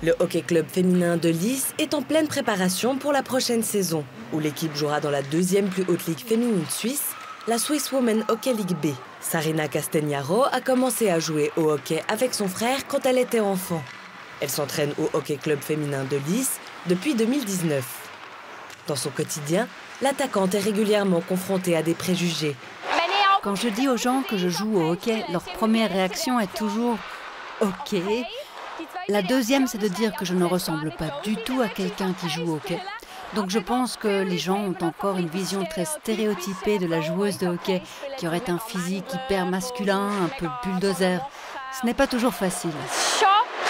Le hockey club féminin de Lys est en pleine préparation pour la prochaine saison, où l'équipe jouera dans la deuxième plus haute ligue féminine suisse, la Swiss Women Hockey League B. Sarina Castagnaro a commencé à jouer au hockey avec son frère quand elle était enfant. Elle s'entraîne au hockey club féminin de Lys depuis 2019. Dans son quotidien, l'attaquante est régulièrement confrontée à des préjugés. Quand je dis aux gens que je joue au hockey, leur première réaction est toujours « ok ». La deuxième, c'est de dire que je ne ressemble pas du tout à quelqu'un qui joue au hockey. Donc je pense que les gens ont encore une vision très stéréotypée de la joueuse de hockey, qui aurait un physique hyper masculin, un peu bulldozer. Ce n'est pas toujours facile.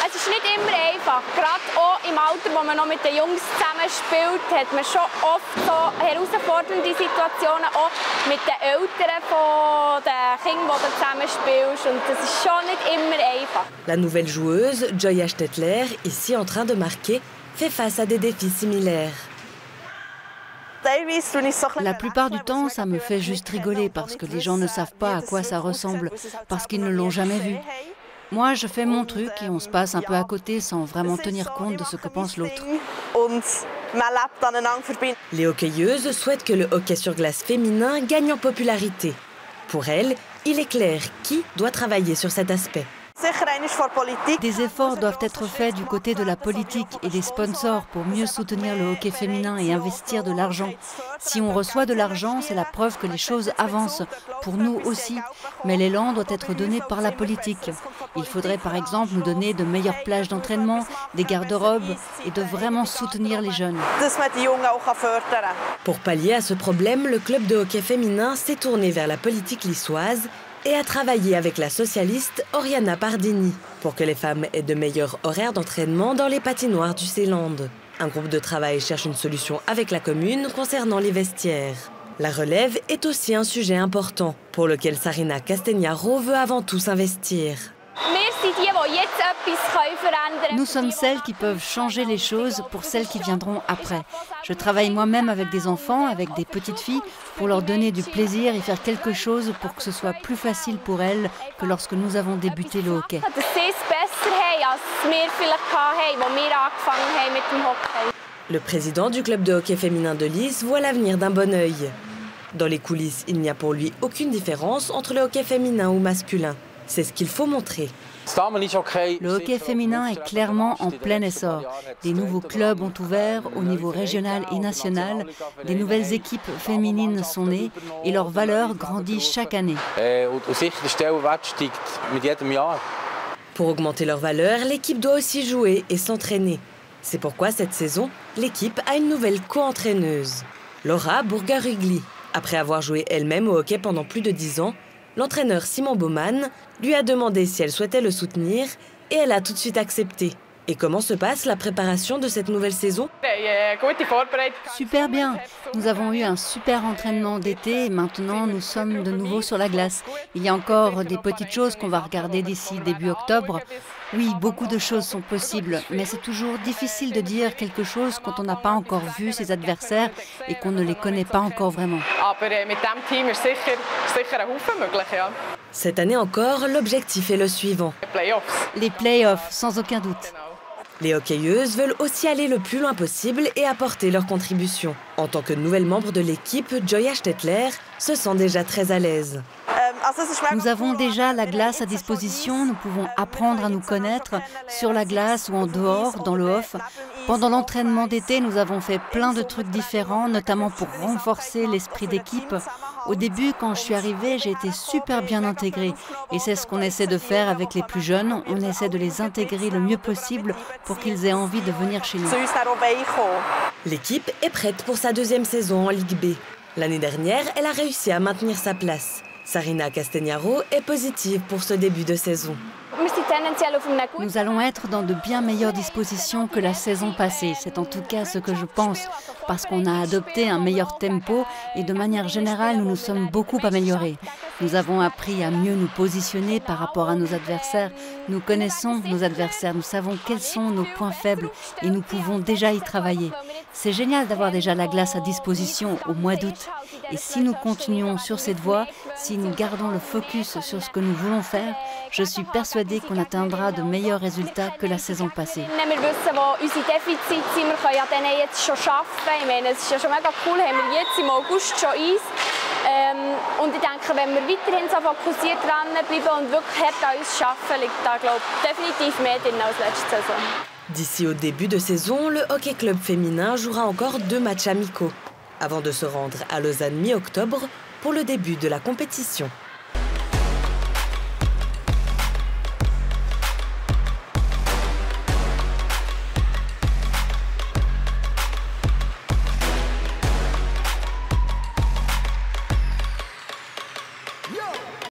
Es ist nicht immer einfach. Gerade auch im Alter, wo man noch mit den Jungs zusammen spielt, hat man schon oft so herausfordernde Situationen, auch mit den Eltern von den Kindern, die du zusammen spielst. Und das ist schon nicht immer einfach. La nouvelle joueuse, Joya Stettler, ici en train de marquer, fait face à des défis similaires. La plupart du temps, ça me fait juste rigoler parce que les gens ne savent pas à quoi ça ressemble, parce qu'ils ne l'ont jamais vu. Moi, je fais mon truc et on se passe un peu à côté sans vraiment tenir compte de ce que pense l'autre. Les hockeyeuses souhaitent que le hockey sur glace féminin gagne en popularité. Pour elles, il est clair qui doit travailler sur cet aspect. Des efforts doivent être faits du côté de la politique et des sponsors pour mieux soutenir le hockey féminin et investir de l'argent. Si on reçoit de l'argent, c'est la preuve que les choses avancent, pour nous aussi. Mais l'élan doit être donné par la politique. Il faudrait par exemple nous donner de meilleures plages d'entraînement, des garde-robes et de vraiment soutenir les jeunes. Pour pallier à ce problème, le club de hockey féminin s'est tourné vers la politique lissoise et a travaillé avec la socialiste Oriana Pardini pour que les femmes aient de meilleurs horaires d'entraînement dans les patinoires du Seeland. Un groupe de travail cherche une solution avec la commune concernant les vestiaires. La relève est aussi un sujet important pour lequel Sarina Castagnaro veut avant tout s'investir. Nous sommes celles qui peuvent changer les choses pour celles qui viendront après. Je travaille moi-même avec des enfants, avec des petites filles, pour leur donner du plaisir et faire quelque chose pour que ce soit plus facile pour elles que lorsque nous avons débuté le hockey. Le président du club de hockey féminin de Lys voit l'avenir d'un bon œil. Dans les coulisses, il n'y a pour lui aucune différence entre le hockey féminin ou masculin. C'est ce qu'il faut montrer. Le hockey féminin est clairement en plein essor. Des nouveaux clubs ont ouvert au niveau régional et national. Des nouvelles équipes féminines sont nées et leur valeur grandit chaque année. Pour augmenter leur valeur, l'équipe doit aussi jouer et s'entraîner. C'est pourquoi cette saison, l'équipe a une nouvelle co-entraîneuse, Laura Burgarugli. Après avoir joué elle-même au hockey pendant plus de 10 ans, l'entraîneur Simon Baumann lui a demandé si elle souhaitait le soutenir et elle a tout de suite accepté. Et comment se passe la préparation de cette nouvelle saison? Super bien. Nous avons eu un super entraînement d'été et maintenant nous sommes de nouveau sur la glace. Il y a encore des petites choses qu'on va regarder d'ici début octobre. Oui, beaucoup de choses sont possibles, mais c'est toujours difficile de dire quelque chose quand on n'a pas encore vu ses adversaires et qu'on ne les connaît pas encore vraiment. Cette année encore, l'objectif est le suivant. Les playoffs, sans aucun doute. Les hockeyeuses veulent aussi aller le plus loin possible et apporter leur contribution. En tant que nouvelle membre de l'équipe, Joya Stettler se sent déjà très à l'aise. Nous avons déjà la glace à disposition, nous pouvons apprendre à nous connaître sur la glace ou en dehors, dans le off. Pendant l'entraînement d'été, nous avons fait plein de trucs différents, notamment pour renforcer l'esprit d'équipe. Au début, quand je suis arrivée, j'ai été super bien intégrée. Et c'est ce qu'on essaie de faire avec les plus jeunes. On essaie de les intégrer le mieux possible pour qu'ils aient envie de venir chez nous. L'équipe est prête pour sa deuxième saison en Ligue B. L'année dernière, elle a réussi à maintenir sa place. Sarina Castagnaro est positive pour ce début de saison. Nous allons être dans de bien meilleures dispositions que la saison passée. C'est en tout cas ce que je pense, parce qu'on a adopté un meilleur tempo et de manière générale, nous nous sommes beaucoup améliorés. Nous avons appris à mieux nous positionner par rapport à nos adversaires. Nous connaissons nos adversaires, nous savons quels sont nos points faibles et nous pouvons déjà y travailler. C'est génial d'avoir déjà la glace à disposition au mois d'août. Et si nous continuons sur cette voie, si nous gardons le focus sur ce que nous voulons faire, je suis persuadée qu'on atteindra de meilleurs résultats que la saison passée. Wir wissen, wo unsere Defizite sind. Wir können an denen jetzt schon arbeiten. Ich meine, es ist ja schon mega cool, haben wir jetzt im August schon Eis. Und ich denke, wenn wir weiterhin so fokussiert dranbleiben und wirklich hart an uns arbeiten, liegt da, glaube ich, definitiv mehr drin als letzte Saison. D'ici au début de saison, le Hockey Club féminin jouera encore 2 matchs amicaux, avant de se rendre à Lausanne mi-octobre pour le début de la compétition.